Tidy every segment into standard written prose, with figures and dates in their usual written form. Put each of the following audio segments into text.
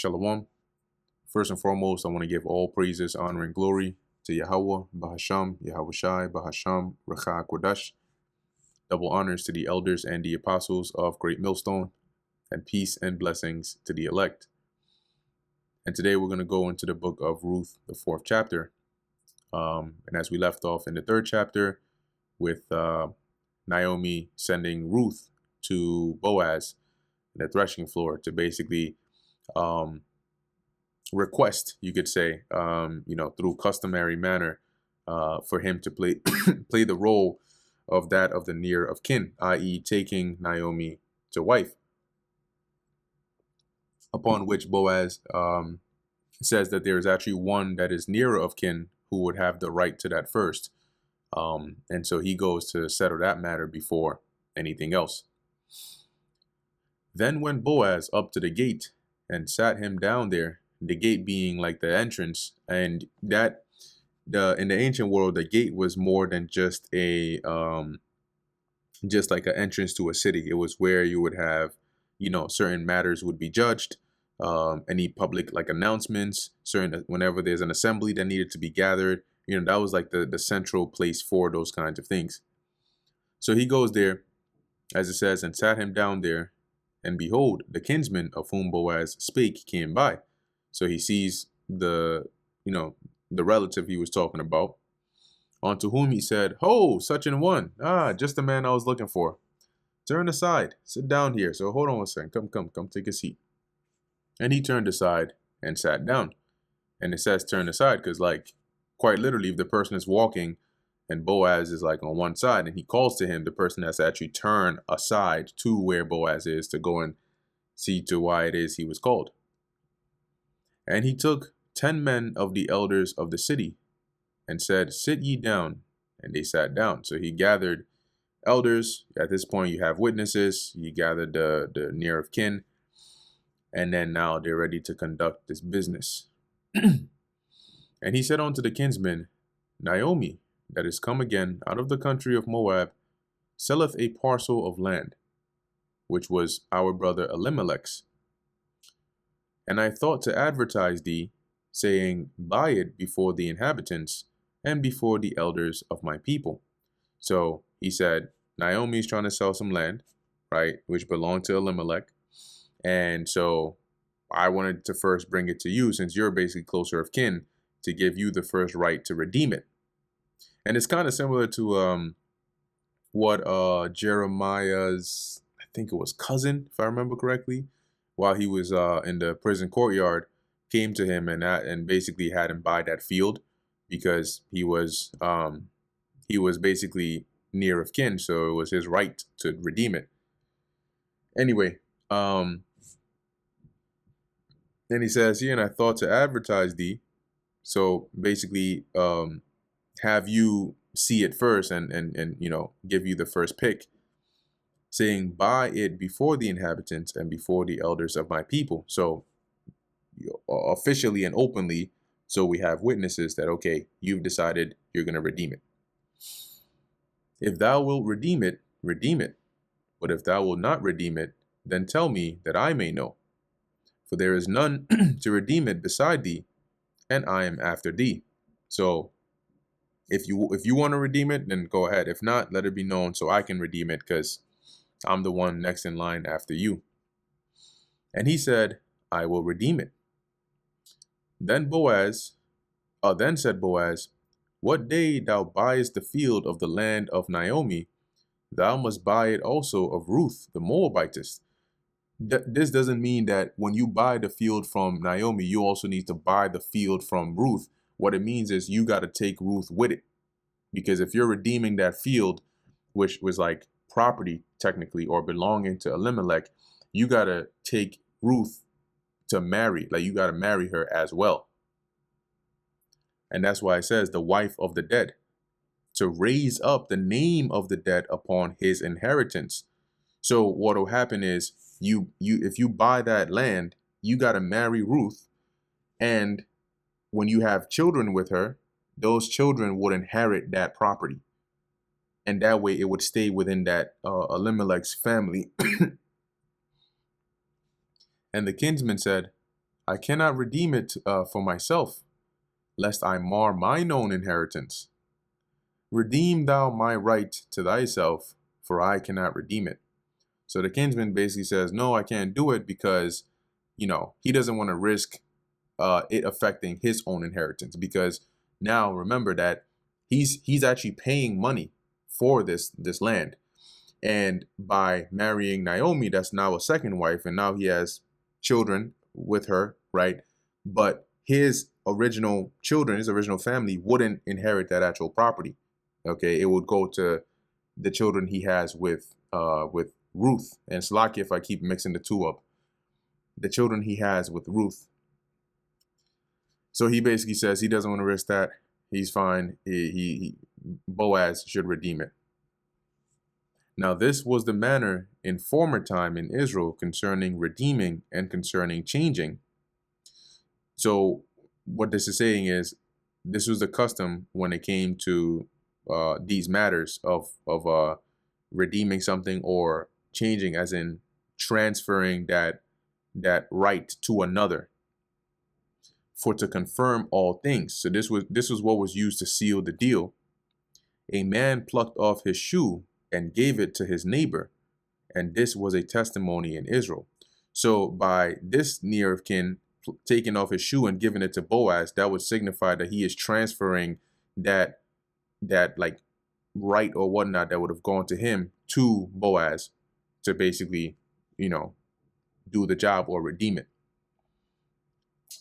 Shalom. First and foremost, I want to give all praises, honor, and glory to Yahweh, Bahasham, Yahweh Shai, Bahasham, Recha Kodash. Double honors to the elders and the apostles of Great Millstone, and peace and blessings to the elect. And today we're going to go into the book of Ruth, the 4th chapter. And as we left off in the 3rd chapter with Naomi sending Ruth to Boaz in the threshing floor to basically request, you could say, through customary manner, for him to play play the role of that of the near of kin, i.e. taking Naomi to wife. Upon which Boaz says that there is actually one that is nearer of kin who would have the right to that first. And so he goes to settle that matter before anything else. Then went Boaz up to the gate and sat him down there, the gate being like the entrance, and that in the ancient world, the gate was more than just a just like an entrance to a city. It was where you would have, certain matters would be judged, any public like announcements, whenever there's an assembly that needed to be gathered, that was like the central place for those kinds of things. So he goes there, as it says, and sat him down there, and behold, the kinsman of whom Boaz spake came by. So he sees the relative he was talking about, unto whom he said, "Ho, such an one. Just the man I was looking for. Turn aside, sit down here." So hold on a second. Come, take a seat. And he turned aside and sat down. And it says turn aside because, like, quite literally, if the person is walking and Boaz is like on one side and he calls to him, the person has to actually turn aside to where Boaz is to go and see to why it is he was called. And he took 10 men of the elders of the city and said, "Sit ye down." And they sat down. So he gathered elders. At this point, you have witnesses. You gathered the near of kin. And then now they're ready to conduct this business. And he said unto the kinsman, "Naomi, that is come again out of the country of Moab, selleth a parcel of land, which was our brother Elimelech's. And I thought to advertise thee, saying, Buy it before the inhabitants and before the elders of my people." So he said, Naomi's trying to sell some land, right, which belonged to Elimelech. And so I wanted to first bring it to you, since you're basically closer of kin, to give you the first right to redeem it. And it's kind of similar to what Jeremiah's, I think it was cousin, if I remember correctly, while he was in the prison courtyard, came to him and basically had him buy that field because he was basically near of kin, so it was his right to redeem it. Anyway, then he says here, "And I thought to advertise thee," so basically have you see it first and give you the first pick, saying, "Buy it before the inhabitants and before the elders of my people." So officially and openly, so we have witnesses that, okay, you've decided you're going to redeem it. "If thou wilt redeem it, redeem it. But if thou wilt not redeem it, then tell me that I may know. For there is none to redeem it beside thee, and I am after thee." So if you want to redeem it, then go ahead. If not, let it be known so I can redeem it, because I'm the one next in line after you. And he said, "I will redeem it." Then said Boaz, "What day thou buyest the field of the land of Naomi, thou must buy it also of Ruth the Moabitess." This doesn't mean that when you buy the field from Naomi, you also need to buy the field from Ruth. What it means is you got to take Ruth with it. Because if you're redeeming that field, which was like property technically or belonging to Elimelech, you got to take Ruth to marry. Like, you got to marry her as well. And that's why it says the wife of the dead, to raise up the name of the dead upon his inheritance. So what will happen is if you buy that land, you got to marry Ruth, and when you have children with her, those children would inherit that property, and that way it would stay within that Elimelech's family. And the kinsman said, I cannot redeem it for myself, lest I mar mine own inheritance. Redeem thou my right to thyself, for I cannot redeem it. So the kinsman basically says, no, I can't do it because, he doesn't want to risk it affecting his own inheritance. Because now remember that he's actually paying money for this land. And by marrying Naomi, that's now a second wife, and now he has children with her, right? But his original children, his original family wouldn't inherit that actual property. Okay, it would go to the children he has with Ruth. And Slaki, if I keep mixing the two up, the children he has with Ruth. So he basically says he doesn't want to risk that. He's fine. Boaz should redeem it. Now this was the manner in former time in Israel concerning redeeming and concerning changing. So what this is saying is, this was the custom when it came to these matters of redeeming something or changing, as in transferring that right to another, for to confirm all things. So this was what was used to seal the deal. A man plucked off his shoe and gave it to his neighbor, and this was a testimony in Israel. So by this near of kin taking off his shoe and giving it to Boaz, that would signify that he is transferring that like right or whatnot that would have gone to him to Boaz to basically, do the job or redeem it.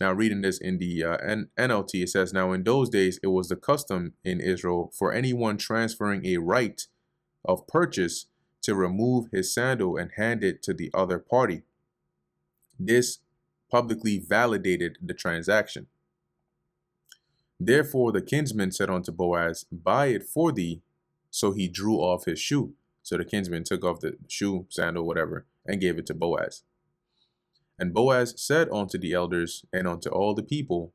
Now reading this in the NLT, it says, now in those days it was the custom in Israel for anyone transferring a right of purchase to remove his sandal and hand it to the other party. This publicly validated the transaction. Therefore the kinsman said unto Boaz, buy it for thee. So he drew off his shoe. So the kinsman took off the shoe, sandal, whatever, and gave it to Boaz. And Boaz said unto the elders and unto all the people,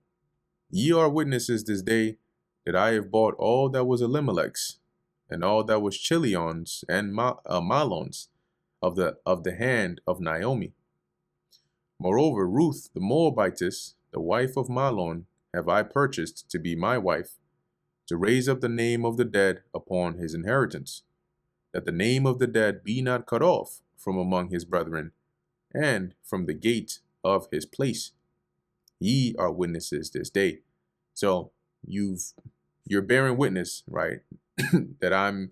ye are witnesses this day that I have bought all that was Elimelech's, and all that was Chilion's and Mahlon's of the hand of Naomi. Moreover, Ruth the Moabitess, the wife of Mahlon, have I purchased to be my wife, to raise up the name of the dead upon his inheritance, that the name of the dead be not cut off from among his brethren, and from the gate of his place. Ye are witnesses this day. So you're bearing witness, right, that I'm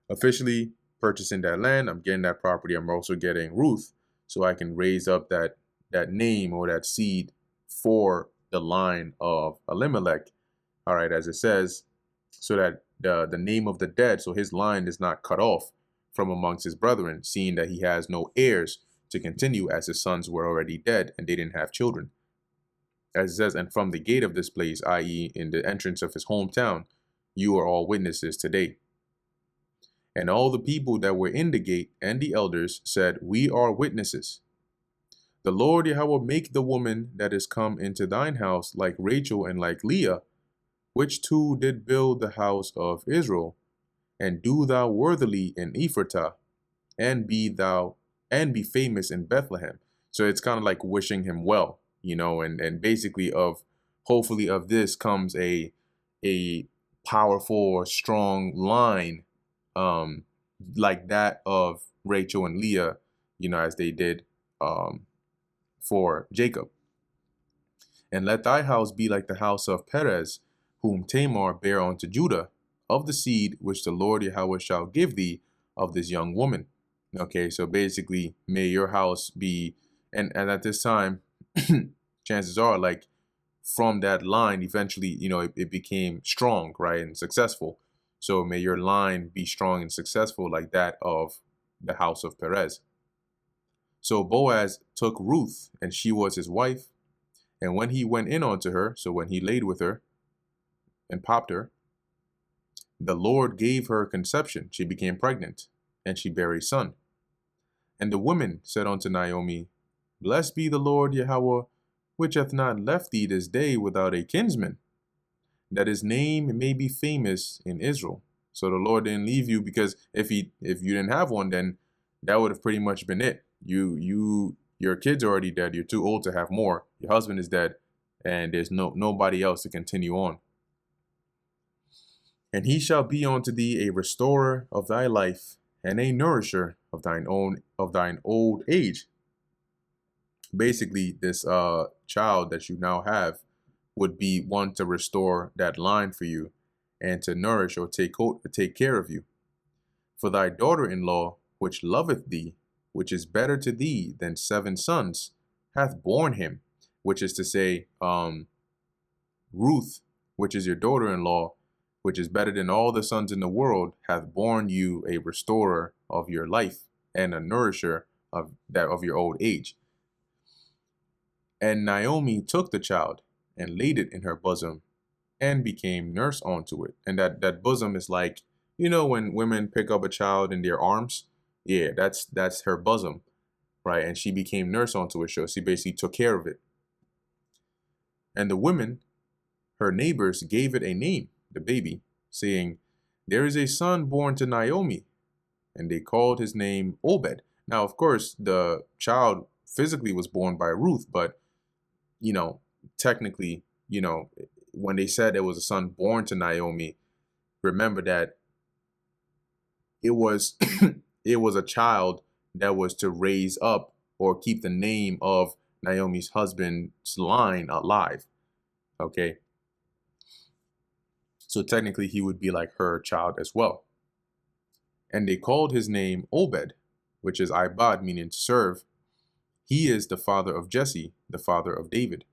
officially purchasing that land. I'm getting that property. I'm also getting Ruth, so I can raise up that name or that seed for the line of Elimelech. All right, as it says, so that the name of the dead, so his line is not cut off from amongst his brethren, seeing that he has no heirs to continue, as his sons were already dead and they didn't have children. As it says, and from the gate of this place, i.e. in the entrance of his hometown, you are all witnesses today. And all the people that were in the gate and the elders said, we are witnesses. The Lord Yahweh make the woman that is come into thine house like Rachel and like Leah, which two did build the house of Israel, and do thou worthily in Ephratah, and be famous in Bethlehem. So it's kind of like wishing him well, and basically hopefully of this comes a powerful or strong line, like that of Rachel and Leah, as they did for Jacob. And let thy house be like the house of Perez, whom Tamar bare unto Judah, of the seed which the Lord Yahweh shall give thee of this young woman. Okay, so basically, may your house be, and at this time, chances are, like, from that line, eventually, it became strong, right, and successful. So may your line be strong and successful like that of the house of Perez. So Boaz took Ruth, and she was his wife. And when he went in unto her, so when he laid with her and popped her, the Lord gave her conception. She became pregnant, and she bare a son. And the women said unto Naomi, blessed be the Lord Yahweh, which hath not left thee this day without a kinsman, that his name may be famous in Israel. So the Lord didn't leave you, because if you didn't have one, then that would have pretty much been it. You Your kid's already dead. You're too old to have more. Your husband is dead, and there's nobody else to continue on. And he shall be unto thee a restorer of thy life, and a nourisher of thine old age. Basically, this child that you now have would be one to restore that line for you, and to nourish or take care of you. For thy daughter-in-law, which loveth thee, which is better to thee than 7 sons, hath borne him, which is to say, Ruth, which is your daughter-in-law, which is better than all the sons in the world, hath borne you a restorer of your life and a nourisher of your old age. And Naomi took the child and laid it in her bosom and became nurse unto it. And that bosom is like, when women pick up a child in their arms, yeah, that's her bosom, right? And she became nurse unto it. So she basically took care of it. And the women, her neighbors, gave it a name, the baby, saying, there is a son born to Naomi. And they called his name Obed. Now, of course, the child physically was born by Ruth, but, technically, when they said there was a son born to Naomi, remember that it was it was a child that was to raise up or keep the name of Naomi's husband's line alive. Okay. So technically he would be like her child as well. And they called his name Obed, which is Ibad, meaning to serve. He is the father of Jesse, the father of David.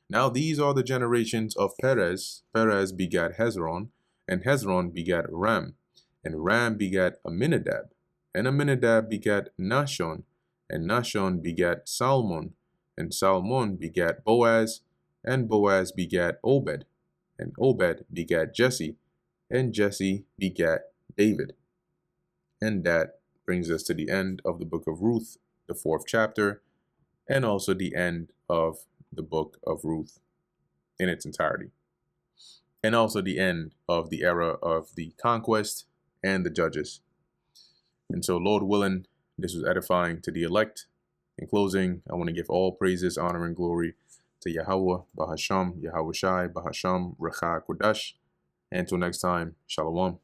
Now these are the generations of Perez. Perez begat Hezron, and Hezron begat Ram, and Ram begat Aminadab, and Aminadab begat Nahshon, and Nahshon begat Salmon, and Salmon begat Boaz, and Boaz begat Obed, and Obed begat Jesse, and Jesse begat David. And that brings us to the end of the book of Ruth, the 4th chapter, and also the end of the book of Ruth in its entirety. And also the end of the era of the conquest and the judges. And so, Lord willing, this was edifying to the elect. In closing, I want to give all praises, honor, and glory to Yahweh, Bahasham, Yahweh Shai, Bahasham, Recha Kodash. And until next time, Shalom.